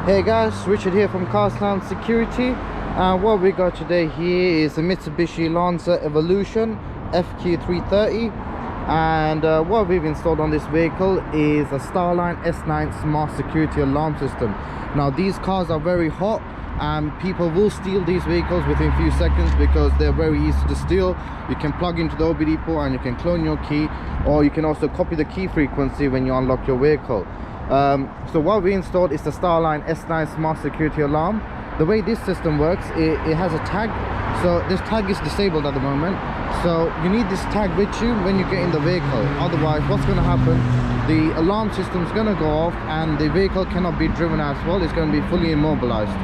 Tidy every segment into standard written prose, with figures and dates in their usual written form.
Hey guys, Richard here from Starline Security. What we got today here is a Mitsubishi Lancer Evolution FQ330, and what we've installed on this vehicle is a Starline S9 smart security alarm system. Now these cars are very hot and people will steal these vehicles within a few seconds because they're very easy to steal. You can plug into the OBD port and you can clone your key, or you can also copy the key frequency when you unlock your vehicle. So what we installed is the Starline S9 smart security alarm. The way this system works, it has a tag. So this tag is disabled at the moment, so you need this tag with you when you get in the vehicle. Otherwise, what's going to happen, the alarm system is going to go off and the vehicle cannot be driven as well. It's going to be fully immobilized.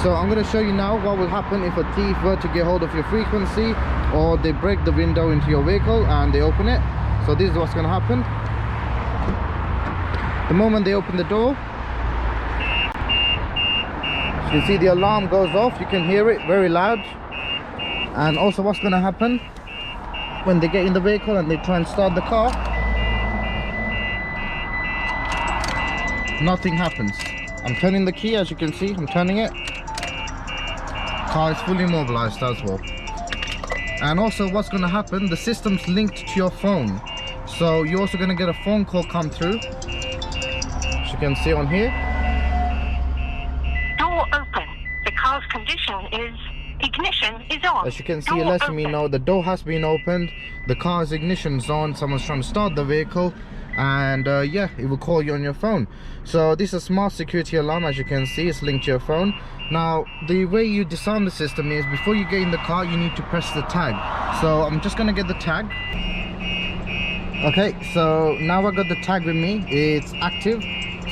So I'm going to show you now what will happen if a thief were to get hold of your frequency, or they break the window into your vehicle and they open it. So this is what's going to happen. The moment they open the door, you can see the alarm goes off. You can hear it very loud. And also what's going to happen when they get in the vehicle and they try and start the car, nothing happens. I'm turning the key, as you can see, I'm turning it. Car is fully immobilized as well. And also what's going to happen, the system's linked to your phone, so you're also going to get a phone call come through. You can see on here, door open. The car's condition is ignition is on. as you can see, it lets me know the door has been opened, the car's ignition is on, someone's trying to start the vehicle, and yeah, it will call you on your phone. So this is a smart security alarm. As you can see, it's linked to your phone. Now the way you disarm the system is, before you get in the car, you need to press the tag. So I'm just gonna get the tag. Okay, so now I got the tag with me, it's active.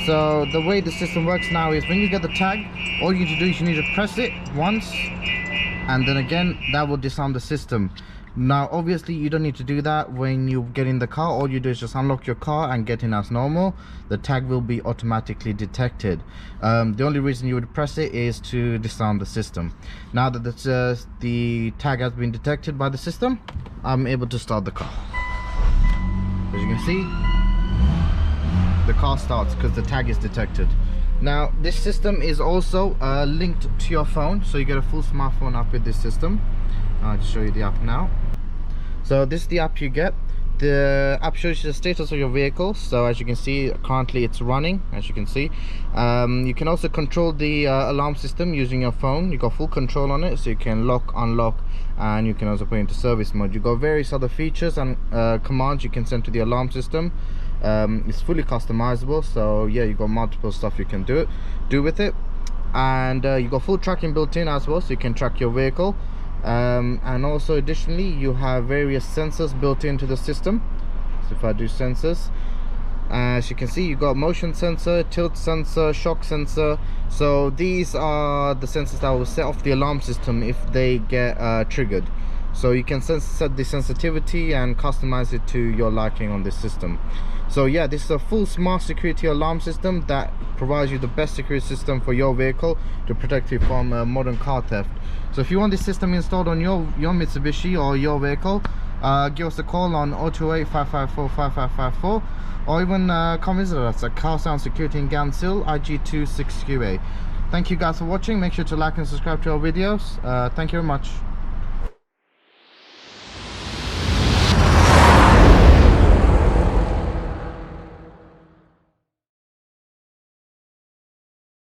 So the way the system works now is, when you get the tag, all you need to do is you need to press it once, and then again, that will disarm the system. Now obviously you don't need to do that when you get in the car. All you do is just unlock your car and get in as normal. The tag will be automatically detected. The only reason you would press it is to disarm the system. Now that the tag has been detected by the system, I'm able to start the car. As you can see, the car starts because the tag is detected. Now this system is also linked to your phone, so you get a full smartphone app with this system. I'll just show you the app now. So this is the app you get. The app shows you the status of your vehicle. So as you can see, currently it's running, as you can see. You can also control the alarm system using your phone. You got full control on it, so you can lock, unlock, and you can also put it into service mode. You got various other features and commands you can send to the alarm system. It's fully customizable, so yeah, you got multiple stuff you can do with it. And you got full tracking built in as well, so you can track your vehicle. And also additionally, you have various sensors built into the system. So if I do sensors, as you can see, you got motion sensor, tilt sensor, shock sensor. So these are the sensors that will set off the alarm system if they get triggered. So you can set the sensitivity and customize it to your liking on this system. So yeah, this is a full smart security alarm system that provides you the best security system for your vehicle to protect you from modern car theft. So if you want this system installed on your Mitsubishi or your vehicle, give us a call on 028 554 5554, or even come visit us at Starline Security in Gansil, IG26QA. Thank you guys for watching. Make sure to like and subscribe to our videos. Thank you very much.